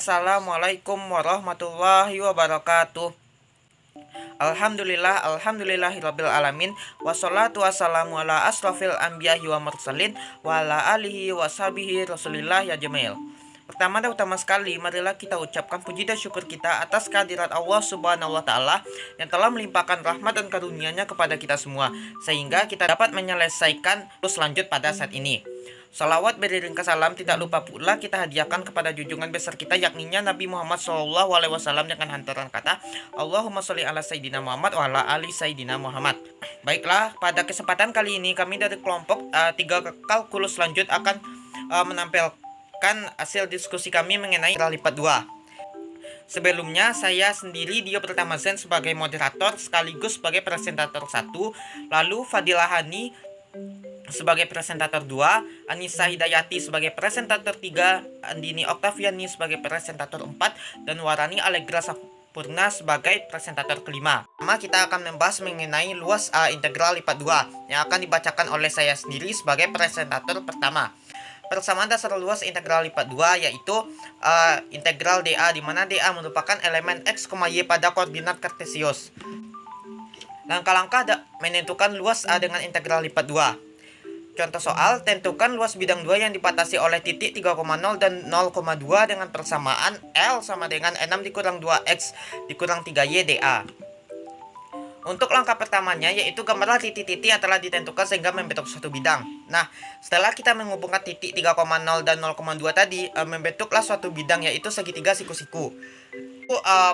Assalamualaikum warahmatullahi wabarakatuh. Alhamdulillahirabbil alamin. Wassalatu wassalamu ala asrofil anbiya'i wa mursalin wa ala alihi wa sahbihi rasulillah ya jamail. Pertama dan utama sekali, marilah kita ucapkan puji dan syukur kita atas kehadirat Allah Subhanahu wa Ta'ala yang telah melimpahkan rahmat dan karunia-Nya kepada kita semua, sehingga kita dapat menyelesaikan terus lanjut pada saat ini. Salawat beriring ke salam tidak lupa pula kita hadiahkan kepada junjungan besar kita, yakninya Nabi Muhammad SAW, dengan hantaran kata Allahumma sholli ala Sayyidina Muhammad wa ala ali Sayyidina Muhammad. Baiklah, pada kesempatan kali ini kami dari kelompok 3 kalkulus lanjut akan menampilkan hasil diskusi kami mengenai integral lipat 2. Sebelumnya, saya sendiri Dio Pratama Zen sebagai moderator sekaligus sebagai presentator 1, lalu Fadilah Hani sebagai presentator 2, Anissa Hidayati sebagai presentator 3, Andini Oktaviani sebagai presentator 4, dan Warani Allegra Sampurna sebagai presentator kelima. Pertama, kita akan membahas mengenai luas integral lipat 2 yang akan dibacakan oleh saya sendiri sebagai presentator pertama. Persamaan dasar luas integral lipat 2 yaitu integral dA, di mana dA merupakan elemen x, y pada koordinat kartesius. Langkah-langkah menentukan luas dengan integral lipat 2. Contoh soal, tentukan luas bidang 2 yang dibatasi oleh titik 3,0 dan 0,2 dengan persamaan L sama dengan 6 dikurang 2X dikurang 3Y dA. Untuk langkah pertamanya, yaitu gambarlah titik-titik yang telah ditentukan sehingga membentuk suatu bidang. Nah, setelah kita menghubungkan titik 3,0 dan 0,2 tadi, membentuklah suatu bidang yaitu segitiga siku-siku.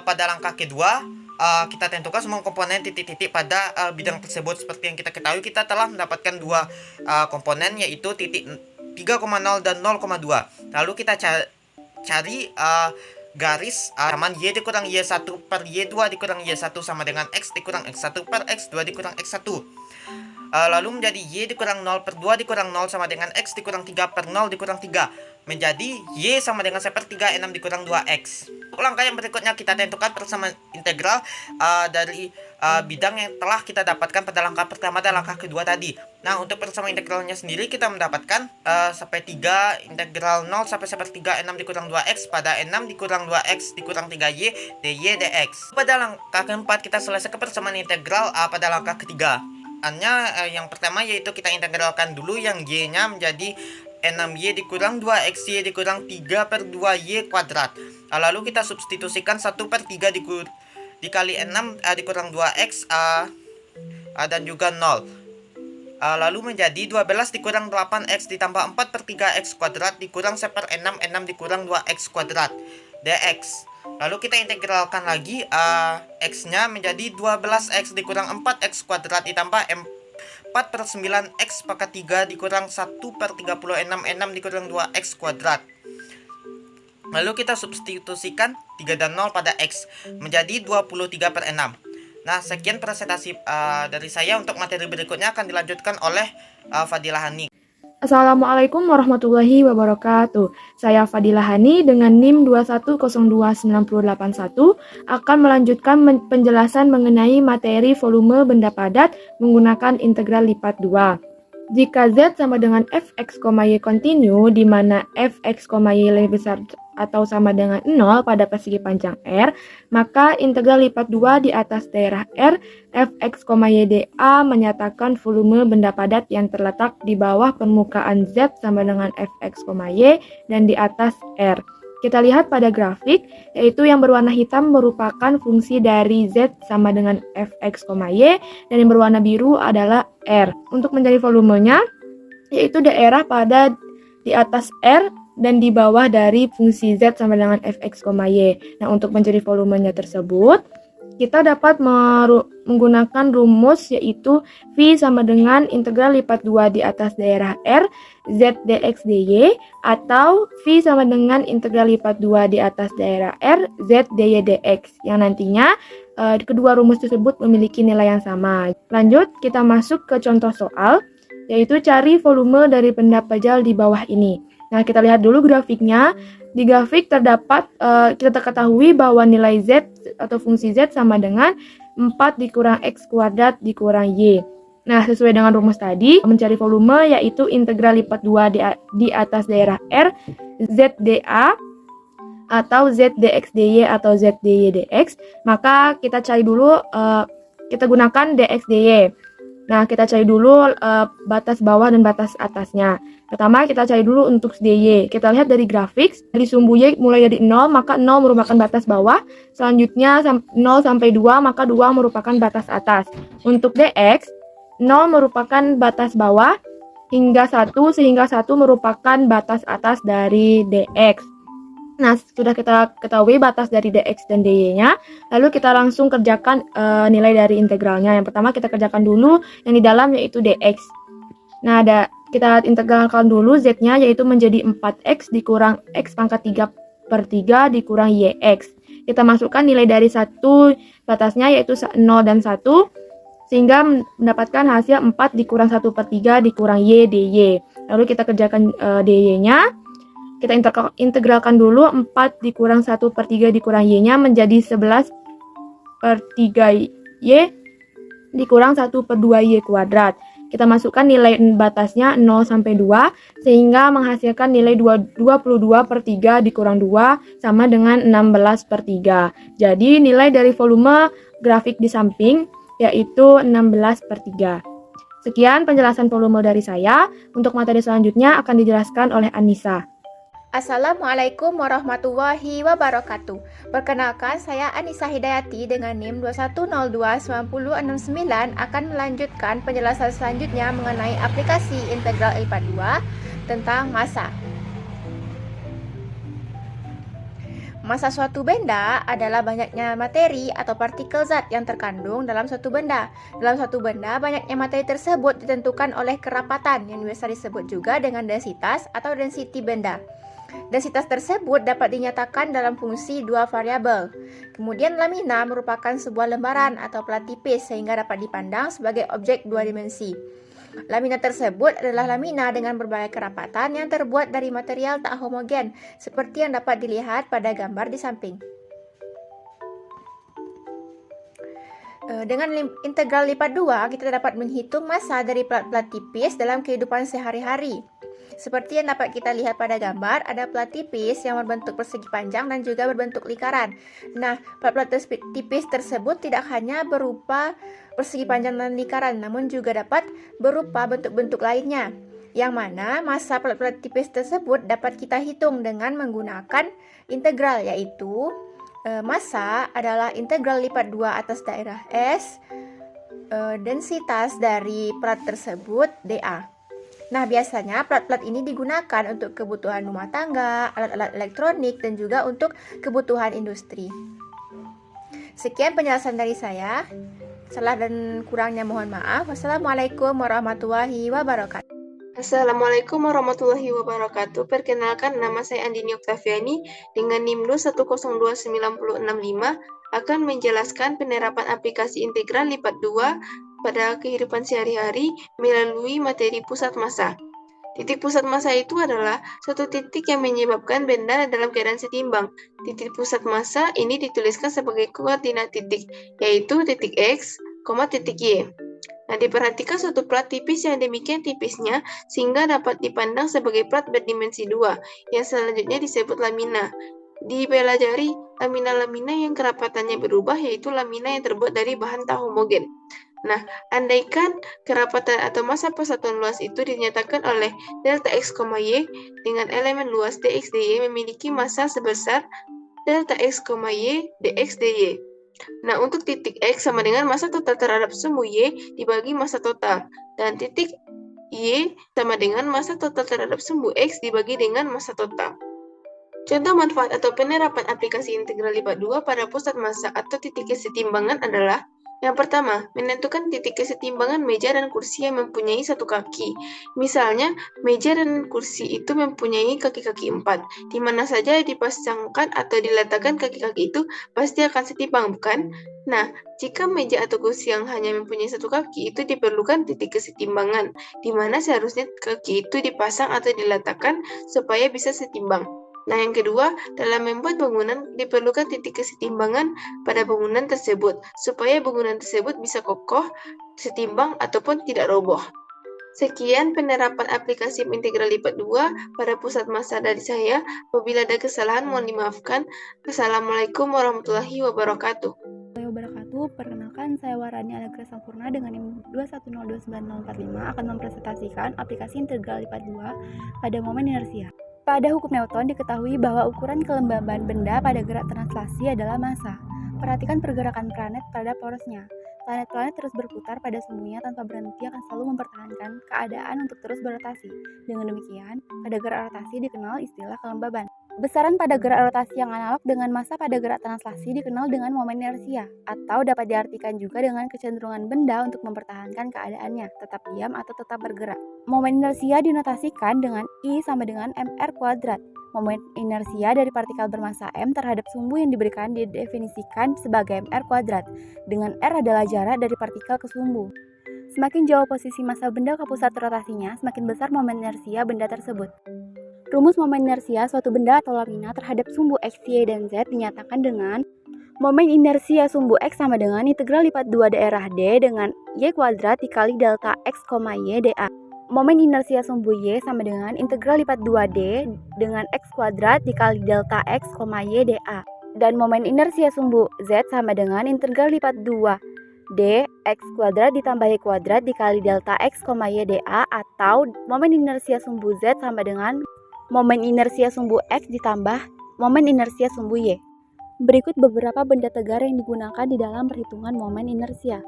Pada langkah kedua, kita tentukan semua komponen titik-titik pada bidang tersebut. Seperti yang kita ketahui, kita telah mendapatkan dua komponen, yaitu titik 3,0 dan 0,2. Lalu kita cari garis samaan Y dikurang Y1 per Y2 dikurang Y1 sama dengan X dikurang X1 per X2 dikurang X1. Lalu menjadi Y dikurang 0 per 2 dikurang 0 sama dengan X dikurang 3 per 0 dikurang 3. Menjadi Y sama dengan 1 per 3, 6 dikurang 2X. Untuk langkah yang berikutnya, kita tentukan persamaan integral dari bidang yang telah kita dapatkan pada langkah pertama dan langkah kedua tadi. Nah, untuk persamaan integralnya sendiri kita mendapatkan sampai 3 integral 0 sampai 1 per 3, 6 dikurang 2X pada 6 dikurang 2X dikurang 3Y dy dx. Pada langkah keempat, kita selesaikan persamaan integral pada langkah ketiga. Yang pertama yaitu kita integralkan dulu yang Y-nya menjadi 6Y dikurang 2XY dikurang 3 per 2Y kuadrat. Lalu kita substitusikan 1 per 3 dikali 6 dikurang 2X dan juga 0. Lalu menjadi 12 dikurang 8X ditambah 4 per 3X kuadrat dikurang 1 per 6, 6 dikurang 2X kuadrat dx. Lalu kita integralkan lagi X-nya menjadi 12X dikurang 4X kuadrat ditambah 4 per 9X pangkat 3 dikurang 1 per 36, 6 dikurang 2X kuadrat. Lalu kita substitusikan 3 dan 0 pada X menjadi 23 per 6. Nah, sekian presentasi dari saya. Untuk materi berikutnya akan dilanjutkan oleh Fadilah Hani. Assalamualaikum warahmatullahi wabarakatuh. Saya Fadilah Hani dengan NIM 2102981 akan melanjutkan penjelasan mengenai materi volume benda padat menggunakan integral lipat 2. Jika Z sama dengan Fx, Y kontinu, di mana Fx, Y lebih besar atau sama dengan 0 pada persegi panjang R, maka integral lipat 2 di atas daerah R, Fx, Y dA menyatakan volume benda padat yang terletak di bawah permukaan Z sama dengan Fx, Y dan di atas R. Kita lihat pada grafik, yaitu yang berwarna hitam merupakan fungsi dari Z sama dengan Fx, Y, dan yang berwarna biru adalah R. Untuk mencari volumenya, yaitu daerah pada di atas R dan di bawah dari fungsi Z sama dengan Fx, Y. Nah, untuk mencari volumenya tersebut, kita dapat menggunakan rumus yaitu V sama dengan integral lipat 2 di atas daerah R, Z dx dy, atau V sama dengan integral lipat 2 di atas daerah R, Z dy dx, yang nantinya kedua rumus tersebut memiliki nilai yang sama. Lanjut, kita masuk ke contoh soal, yaitu cari volume dari benda pejal di bawah ini. Nah, kita lihat dulu grafiknya. Di grafik terdapat, kita ketahui bahwa nilai Z atau fungsi Z sama dengan 4 dikurang X kuadrat dikurang Y. Nah, sesuai dengan rumus tadi, mencari volume yaitu integral lipat 2 di atas daerah R, Z dA atau ZDX-DY atau ZDY-DX, maka kita cari dulu, kita gunakan DX-DY. Nah, kita cari dulu batas bawah dan batas atasnya. Pertama, kita cari dulu untuk DY. Kita lihat dari grafik, dari sumbu Y mulai dari 0, maka 0 merupakan batas bawah. Selanjutnya 0 sampai 2, maka 2 merupakan batas atas. Untuk DX, 0 merupakan batas bawah, hingga 1, sehingga 1 merupakan batas atas dari DX. Nah, sudah kita ketahui batas dari DX dan DY-nya, lalu kita langsung kerjakan nilai dari integralnya. Yang pertama kita kerjakan dulu yang di dalam yaitu DX. Nah, kita integralkan dulu Z-nya yaitu menjadi 4X dikurang X pangkat 3/3 dikurang YX. Kita masukkan nilai dari satu batasnya yaitu 0 dan 1, sehingga mendapatkan hasil 4 dikurang 1/3 dikurang Y DY. Lalu kita kerjakan DY-nya. Kita integralkan dulu 4 dikurang 1/3 dikurang Y-nya menjadi 11/3 Y dikurang 1/2 Y kuadrat. Kita masukkan nilai batasnya 0 sampai 2 sehingga menghasilkan nilai 22/3 dikurang 2 sama dengan 16/3. Jadi nilai dari volume grafik di samping yaitu 16/3. Sekian penjelasan volume dari saya. Untuk materi selanjutnya akan dijelaskan oleh Anissa. Assalamualaikum warahmatullahi wabarakatuh. Perkenalkan, saya Anissa Hidayati dengan NIM 2102969 akan melanjutkan penjelasan selanjutnya mengenai aplikasi integral IPA 2 tentang massa. Massa suatu benda adalah banyaknya materi atau partikel zat yang terkandung dalam suatu benda. Dalam suatu benda, banyaknya materi tersebut ditentukan oleh kerapatan yang biasa disebut juga dengan densitas atau density benda. Densitas tersebut dapat dinyatakan dalam fungsi dua variabel. Kemudian lamina merupakan sebuah lembaran atau plat tipis sehingga dapat dipandang sebagai objek dua dimensi. Lamina tersebut adalah lamina dengan berbagai kerapatan yang terbuat dari material tak homogen, seperti yang dapat dilihat pada gambar di samping. Dengan integral lipat 2, kita dapat menghitung massa dari plat-plat tipis dalam kehidupan sehari-hari. Seperti yang dapat kita lihat pada gambar, ada plat tipis yang berbentuk persegi panjang dan juga berbentuk lingkaran. Nah, plat-plat tipis tersebut tidak hanya berupa persegi panjang dan lingkaran, namun juga dapat berupa bentuk-bentuk lainnya. Yang mana massa plat-plat tipis tersebut dapat kita hitung dengan menggunakan integral, yaitu massa adalah integral lipat 2 atas daerah S, densitas dari plat tersebut dA. Nah, biasanya plat-plat ini digunakan untuk kebutuhan rumah tangga, alat-alat elektronik, dan juga untuk kebutuhan industri. Sekian penjelasan dari saya. Salah dan kurangnya mohon maaf. Wassalamualaikum warahmatullahi wabarakatuh. Assalamualaikum warahmatullahi wabarakatuh. Perkenalkan, nama saya Andini Oktaviani dengan NIM 2102965 akan menjelaskan penerapan aplikasi integral lipat 2 pada kehidupan sehari-hari melalui materi pusat massa. Titik pusat massa itu adalah suatu titik yang menyebabkan benda dalam keadaan setimbang. Titik pusat massa ini dituliskan sebagai koordinat titik, yaitu titik X, titik Y. Nah, diperhatikan suatu plat tipis yang demikian tipisnya sehingga dapat dipandang sebagai plat berdimensi 2, yang selanjutnya disebut lamina. Dipelajari lamina-lamina yang kerapatannya berubah, yaitu lamina yang terbuat dari bahan tak homogen. Nah, andaikan kerapatan atau massa persatuan luas itu dinyatakan oleh delta X, Y dengan elemen luas dx dy memiliki massa sebesar delta X, Y dx dy. Nah, untuk titik X sama dengan massa total terhadap sumbu Y dibagi massa total, dan titik Y sama dengan massa total terhadap sumbu X dibagi dengan massa total. Contoh manfaat atau penerapan aplikasi integral lipat 2 pada pusat massa atau titik kesetimbangan adalah: yang pertama, menentukan titik kesetimbangan meja dan kursi yang mempunyai satu kaki. Misalnya, meja dan kursi itu mempunyai kaki-kaki 4. Di mana saja dipasangkan atau diletakkan kaki-kaki itu pasti akan setimbang, bukan? Nah, jika meja atau kursi yang hanya mempunyai satu kaki itu diperlukan titik kesetimbangan, di mana seharusnya kaki itu dipasang atau diletakkan supaya bisa setimbang. Nah, yang kedua, dalam membuat bangunan diperlukan titik kesetimbangan pada bangunan tersebut, supaya bangunan tersebut bisa kokoh, setimbang, ataupun tidak roboh. Sekian penerapan aplikasi integral lipat 2 pada pusat massa dari saya. Apabila ada kesalahan mohon dimaafkan. Assalamualaikum warahmatullahi wabarakatuh. Perkenalkan, saya Warani Alegra Sampurna dengan NIM 2102945 akan mempresentasikan aplikasi integral lipat 2 pada momen inersia. Pada hukum Newton diketahui bahwa ukuran kelembaban benda pada gerak translasi adalah massa. Perhatikan pergerakan planet pada porosnya. Planet-planet terus berputar pada sumbunya tanpa berhenti akan selalu mempertahankan keadaan untuk terus berotasi. Dengan demikian, pada gerak rotasi dikenal istilah kelembaban. Besaran pada gerak rotasi yang analog dengan massa pada gerak translasi dikenal dengan momen inersia, atau dapat diartikan juga dengan kecenderungan benda untuk mempertahankan keadaannya, tetap diam atau tetap bergerak. Momen inersia dinotasikan dengan I sama dengan mr². Momen inersia dari partikel bermassa m terhadap sumbu yang diberikan didefinisikan sebagai mr², dengan r adalah jarak dari partikel ke sumbu. Semakin jauh posisi massa benda ke pusat rotasinya, semakin besar momen inersia benda tersebut. Rumus momen inersia suatu benda atau lamina terhadap sumbu x, y, dan z dinyatakan dengan momen inersia sumbu x sama dengan integral lipat 2 daerah d dengan y² dikali delta x, y dA. Momen inersia sumbu y sama dengan integral lipat 2d dengan x² dikali delta x, y dA. Dan momen inersia sumbu z sama dengan integral lipat 2d x² ditambah y² dikali delta x, y dA, atau momen inersia sumbu z sama dengan momen inersia sumbu x ditambah momen inersia sumbu y. Berikut beberapa benda tegar yang digunakan di dalam perhitungan momen inersia.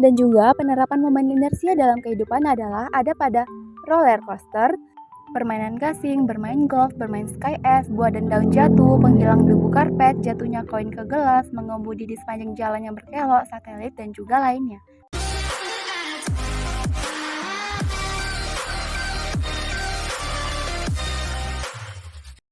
Dan juga penerapan momen inersia dalam kehidupan adalah ada pada roller coaster, permainan gasing, bermain golf, bermain sky es, buah dan daun jatuh, penghilang debu karpet, jatuhnya koin ke gelas, mengemudi di sepanjang jalan yang berkelok, satelit, dan juga lainnya.